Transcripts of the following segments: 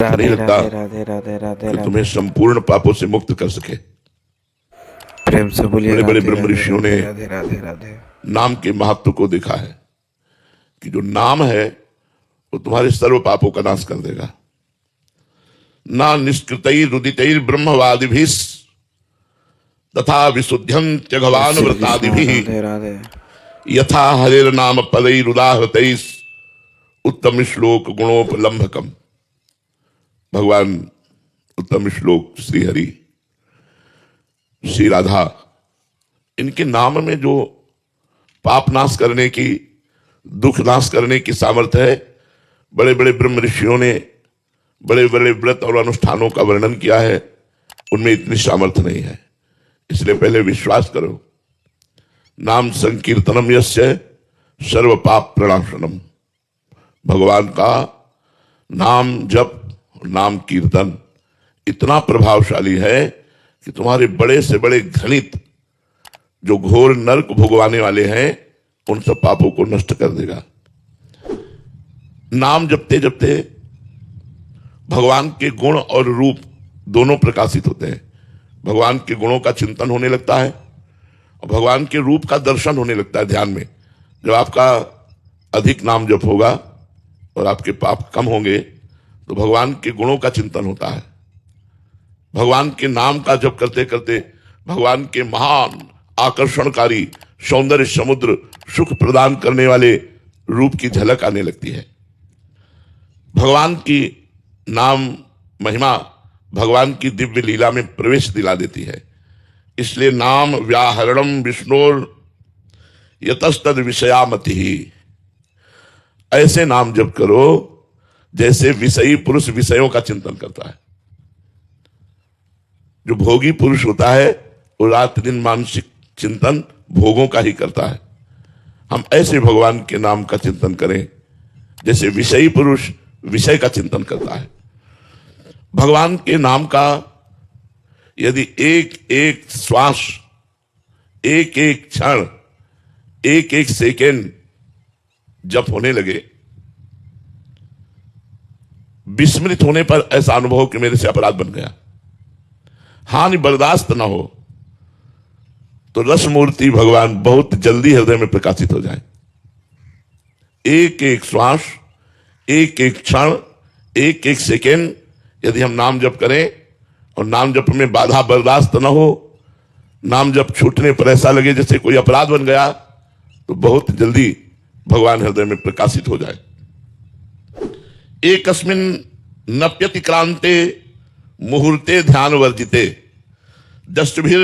नहीं राधे लगता राधे राधे राधे राधे कि तुम्हें राधे। संपूर्ण पापों से मुक्त कर सके। प्रेम से बोलिए बड़े बड़े राधे ब्रह्म राधे ऋषियों राधे ने राधे राधे राधे। नाम के महत्व को देखा है कि जो नाम है वो तुम्हारे सर्व पापों का नाश कर देगा। ना निष्कृतैर रुदितैर ब्रह्मवादिभिः तथा विशुद्ध्यन्त्य जय भगवान श्री कृष्ण। व्रतादिभिः राधे राधे। यथा हरेर नाम पदैरुदाहृतैः उत्तम श्लोक गुणोपलम्भकम। भगवान उत्तम श्लोक श्री हरि श्री राधा, इनके नाम में जो पाप नाश करने की, दुख नाश करने की सामर्थ्य है, बड़े बड़े ब्रह्म ऋषियों ने बड़े बड़े व्रत और अनुष्ठानों का वर्णन किया है, उनमें इतनी सामर्थ्य नहीं है। इसलिए पहले विश्वास करो। नाम संकीर्तनम यस्य सर्व पाप प्रणाशनम। भगवान का नाम जप, नाम कीर्तन इतना प्रभावशाली है कि तुम्हारे बड़े से बड़े घृणित जो घोर नरक भोगवाने वाले हैं उन सब पापों को नष्ट कर देगा। नाम जपते जपते भगवान के गुण और रूप दोनों प्रकाशित होते हैं। भगवान के गुणों का चिंतन होने लगता है और भगवान के रूप का दर्शन होने लगता है ध्यान में। जब आपका अधिक नाम जप होगा और आपके पाप कम होंगे तो भगवान के गुणों का चिंतन होता है। भगवान के नाम का जप करते करते भगवान के महान आकर्षणकारी सौंदर्य समुद्र सुख प्रदान करने वाले रूप की झलक आने लगती है। भगवान की नाम महिमा भगवान की दिव्य लीला में प्रवेश दिला देती है। इसलिए नाम व्याहरणम विष्णुर यतस्तद विषयामति ही। ऐसे नाम जप करो जैसे विषयी पुरुष विषयों का चिंतन करता है। जो भोगी पुरुष होता है वो रात दिन मानसिक चिंतन भोगों का ही करता है। हम ऐसे भगवान के नाम का चिंतन करें जैसे विषयी पुरुष विषय का चिंतन करता है। भगवान के नाम का यदि एक एक श्वास, एक एक क्षण, एक एक सेकेंड जप होने लगे, विस्मृत होने पर ऐसा अनुभव कि मेरे से अपराध बन गया, हानि बर्दाश्त ना हो, तो रस मूर्ति भगवान बहुत जल्दी हृदय में प्रकाशित हो जाए। एक एक श्वास, एक एक क्षण, एक एक सेकेंड यदि हम नाम जप करें और नाम जप में बाधा बर्दाश्त न हो, नाम जप छूटने पर ऐसा लगे जैसे कोई अपराध बन गया, तो बहुत जल्दी भगवान हृदय में प्रकाशित हो जाए। एकस्मिन नप्यतिक्रांते मुहूर्ते ध्यान वर्जिते दष्टभिर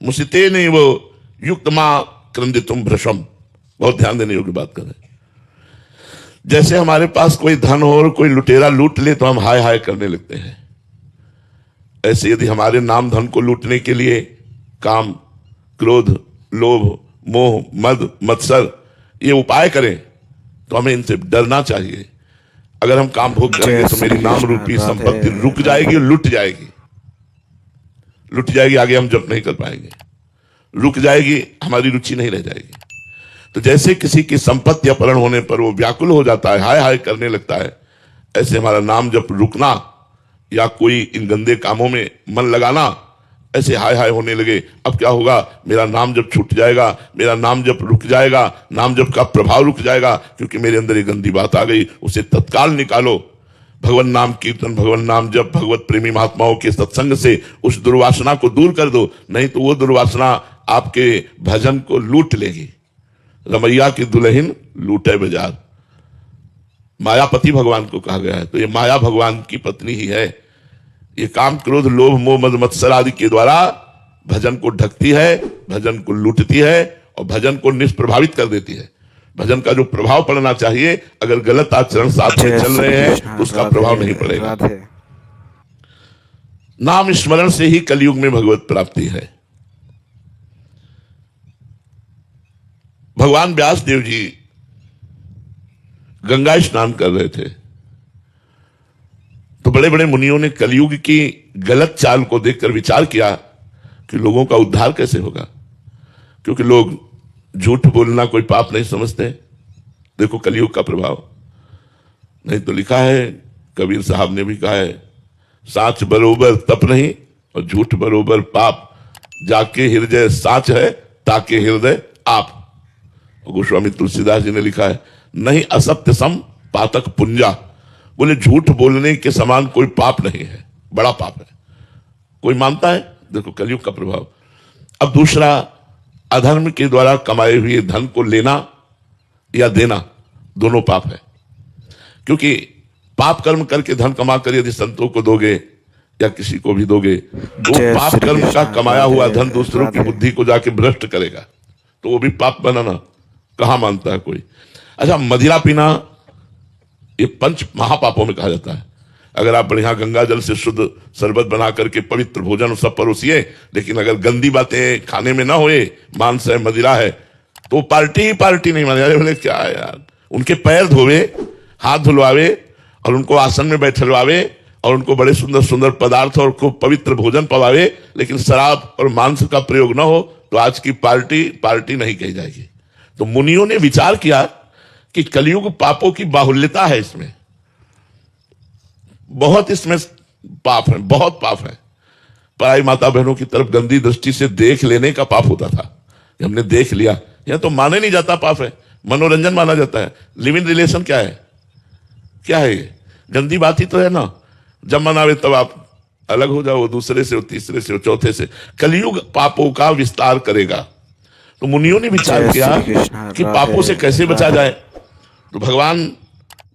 मुसिते नहीं वो युक्त मां क्रंदितुम भ्रशम। बहुत ध्यान देने योग्य बात कर रहे हैं। जैसे हमारे पास कोई धन हो और कोई लुटेरा लूट ले तो हम हाय हाय करने लगते हैं, ऐसे यदि हमारे नाम धन को लूटने के लिए काम, क्रोध, लोभ, मोह, मद, मत्सर ये उपाय करें तो हमें इनसे डरना चाहिए। अगर हम काम भोग करेंगे तो मेरी नाम रूपी संपत्ति रुक जाएगी और लुट जाएगी। लुट जाएगी, आगे हम जप नहीं कर पाएंगे। रुक जाएगी, हमारी रुचि नहीं रह जाएगी। तो जैसे किसी की संपत्ति अपहरण होने पर वो व्याकुल हो जाता है, हाय हाय करने लगता है, ऐसे हमारा नाम जप रुकना या कोई इन गंदे कामों में मन लगाना ऐसे हाय हाय होने लगे। अब क्या होगा, मेरा नाम जप छूट जाएगा, मेरा नाम जप रुक जाएगा, नाम जप का प्रभाव रुक जाएगा, क्योंकि मेरे अंदर ये गंदी बात आ गई, उसे तत्काल निकालो। भगवान नाम कीर्तन, भगवान नाम जप, भगवत प्रेमी महात्माओं के सत्संग से उस दुर्वासना को दूर कर दो, नहीं तो वो दुर्वासना आपके भजन को लूट लेगी। रमैया की दुल्हन लूटे बाजार, मायापति भगवान को कहा गया है, तो ये माया भगवान की पत्नी ही है। ये काम, क्रोध, लोभ, मोह, मद, मत्सर आदि के द्वारा भजन को ढकती है, भजन को लूटती है और भजन को निष्प्रभावित कर देती है। भजन का जो प्रभाव पड़ना चाहिए, अगर गलत आचरण साथ में चल रहे हैं तो उसका प्रभाव नहीं पड़ेगा। नाम स्मरण से ही कलयुग में भगवत प्राप्ति है। भगवान व्यास देव जी गंगा स्नान कर रहे थे तो बड़े बड़े मुनियों ने कलयुग की गलत चाल को देखकर विचार किया कि लोगों का उद्धार कैसे होगा, क्योंकि लोग झूठ बोलना कोई पाप नहीं समझते। देखो कलयुग का प्रभाव, नहीं तो लिखा है कबीर साहब ने भी कहा है, साच बरोबर तप नहीं और झूठ बरोबर पाप, जाके हृदय साच है ताके हृदय आप। गोस्वामी तुलसीदास जी ने लिखा है, नहीं असत्य सम पातक पुंजा, बोले झूठ बोलने के समान कोई पाप नहीं है, बड़ा पाप है। कोई मानता है? देखो कलयुग का प्रभाव। अब दूसरा, अधर्म के द्वारा कमाए हुए धन को लेना या देना दोनों पाप है, क्योंकि पाप कर्म करके धन कमा कर यदि संतों को दोगे या किसी को भी दोगे तो जय पाप श्री कर्म का कृष्ण, कमाया हुआ राधे धन दूसरों की राधे। बुद्धि को जाके भ्रष्ट करेगा, तो वो भी पाप बनाना कहां मानता है कोई। अच्छा, मदिरा पीना ये पंच महापापों में कहा जाता है। अगर आप बढ़िया गंगा जल से शुद्ध शरबत बना करके पवित्र भोजन सब परोसिए, लेकिन अगर गंदी बातें खाने में ना होए, मांस है, मदिरा है, तो पार्टी ही पार्टी नहीं मानी। बोले क्या है यार, उनके पैर धोवे, हाथ धुलवावे और उनको आसन में बैठलवावे और उनको बड़े सुंदर सुंदर पदार्थ और को पवित्र भोजन पवावे, लेकिन शराब और मांस का प्रयोग ना हो, तो आज की पार्टी पार्टी नहीं कही जाएगी। तो मुनियों ने विचार किया कि कलयुग पापों की बाहुल्यता है, इसमें बहुत इसमें पाप है, बहुत पाप है। पराई माता बहनों की तरफ गंदी दृष्टि से देख लेने का पाप होता था, हमने देख लिया, यह तो माने नहीं जाता पाप है, मनोरंजन माना जाता है। लिव इन रिलेशन क्या है? क्या है ये? गंदी बात ही तो है ना। जब मन आवे तब आप अलग हो जाओ, दूसरे से, तीसरे से, चौथे से। कलयुग पापों का विस्तार करेगा। तो मुनियों ने विचार जय किया श्री कृष्ण, कि पापों से कैसे बचा जाए। तो भगवान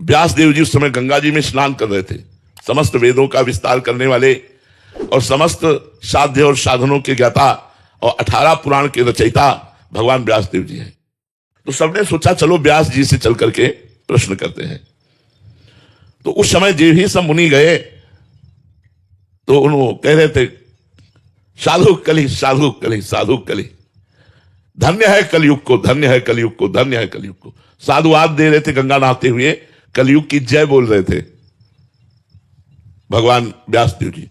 व्यास देव जी उस समय गंगा जी में स्नान कर रहे थे। समस्त वेदों का विस्तार करने वाले और समस्त साध्य और साधनों के ज्ञाता और 18 पुराण के रचयिता भगवान व्यास देव जी हैं। तो सबने सोचा चलो व्यास जी से चल करके प्रश्न करते हैं। तो उस समय जो ही सब मुनि गए तो उन्होंने कह रहे थे, साधु कली, साधु कली, साधु कली, धन्य है कलयुग को, धन्य है कलयुग को, धन्य है कलयुग को। साधुवाद दे रहे थे, गंगा नहाते हुए कलयुग की जय बोल रहे थे भगवान व्यासदेव जी।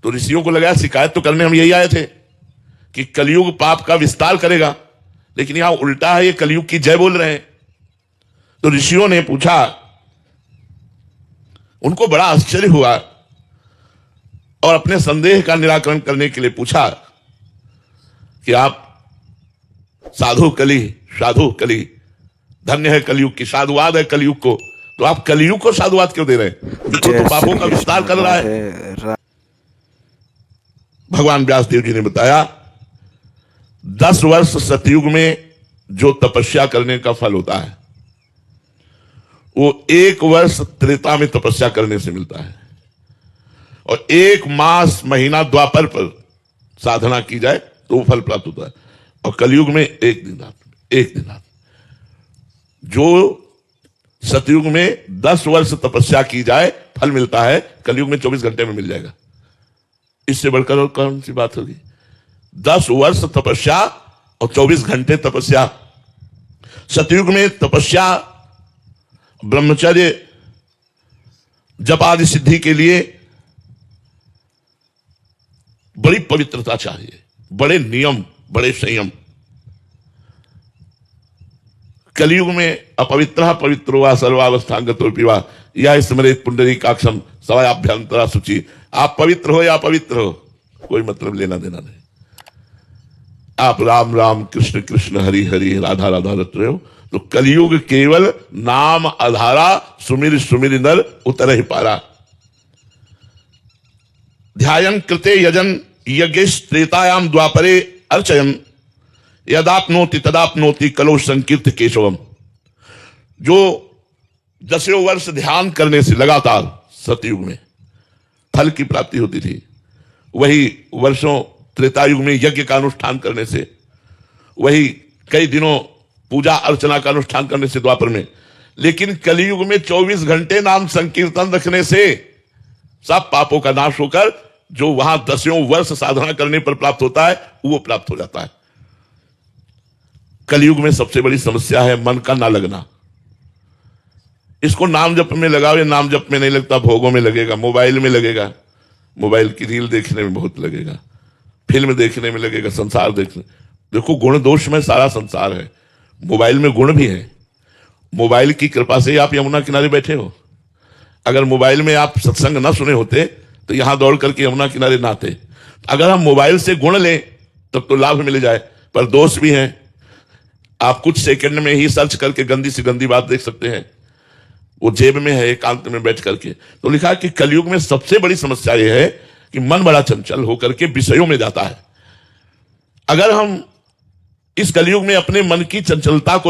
तो ऋषियों को लगा शिकायत तो करने हम यही आए थे कि कलयुग पाप का विस्तार करेगा, लेकिन यहां उल्टा है, ये कलयुग की जय बोल रहे हैं। तो ऋषियों ने पूछा, उनको बड़ा आश्चर्य हुआ और अपने संदेह का निराकरण करने के लिए पूछा कि आप साधु कली, साधु कली, धन्य है कलयुग की, साधुवाद है कलयुग को, तो आप कलयुग को साधुवाद क्यों दे रहे हैं? तो पापों का विस्तार कर रहा है। भगवान व्यासदेव जी ने बताया, 10 वर्ष सतयुग में जो तपस्या करने का फल होता है वो 1 वर्ष त्रेता में तपस्या करने से मिलता है, और 1 मास महीना द्वापर पर साधना की जाए तो वो फल प्राप्त होता है, और कलयुग में 1 दिन रात, 1 दिन रात। जो सतयुग में 10 वर्ष तपस्या की जाए फल मिलता है, कलयुग में 24 घंटे में मिल जाएगा। इससे बढ़कर और कौन सी बात होगी? 10 वर्ष तपस्या और 24 घंटे तपस्या। सतयुग में तपस्या, ब्रह्मचर्य, जप आदि सिद्धि के लिए बड़ी पवित्रता चाहिए, बड़े नियम, बड़े संयम। कलयुग में अपवित्र पवित्रो वा सर्वावस्थांगतो पिवा या स्मरेत पुंडरीकाक्षम सवायाभ्यंतरा शुचि। आप पवित्र हो या अपवित्र हो, कोई मतलब लेना देना नहीं। आप राम राम, कृष्ण कृष्ण, हरि हरि, राधा राधा रट रहे हो, तो कलयुग केवल नाम आधारा, सुमिर सुमिर नर उतर ही पारा। ध्यायन कृते यजन यज्ञ त्रेतायाम द्वापरे अर्चयन यदाप्नोति तदाप्नोति कलो संकीर्त केशवम। जो 10 वर्ष ध्यान करने से लगातार सतयुग में फल की प्राप्ति होती थी, वही वर्षों त्रेतायुग में यज्ञ का अनुष्ठान करने से, वही कई दिनों पूजा अर्चना का अनुष्ठान करने से द्वापर में। लेकिन कलयुग में 24 घंटे नाम संकीर्तन रखने से सब पापों का नाश होकर जो वहां 10 वर्ष साधना करने पर प्राप्त होता है वो प्राप्त हो जाता है। कलयुग में सबसे बड़ी समस्या है मन का ना लगना। इसको नाम जप में लगाओ, ये नाम जप में नहीं लगता, भोगों में लगेगा, मोबाइल में लगेगा, मोबाइल की रील देखने में बहुत लगेगा, फिल्म देखने में लगेगा, संसार देखने। देखो गुण दोष में सारा संसार है, मोबाइल में गुण भी है। मोबाइल की कृपा से आप यमुना किनारे बैठे हो, अगर मोबाइल में आप सत्संग ना सुने होते तो यहां दौड़ करके यमुना किनारे ना आते। अगर हम मोबाइल से गुण लें तब तो लाभ मिल जाए, पर दोष भी हैं। आप कुछ सेकंड में ही सर्च करके गंदी से गंदी बात देख सकते हैं, वो जेब में है एकांत में बैठ करके। तो लिखा है कि कलयुग में सबसे बड़ी समस्या यह है कि मन बड़ा चंचल होकर के विषयों में जाता है। अगर हम इस कलयुग में अपने मन की चंचलता को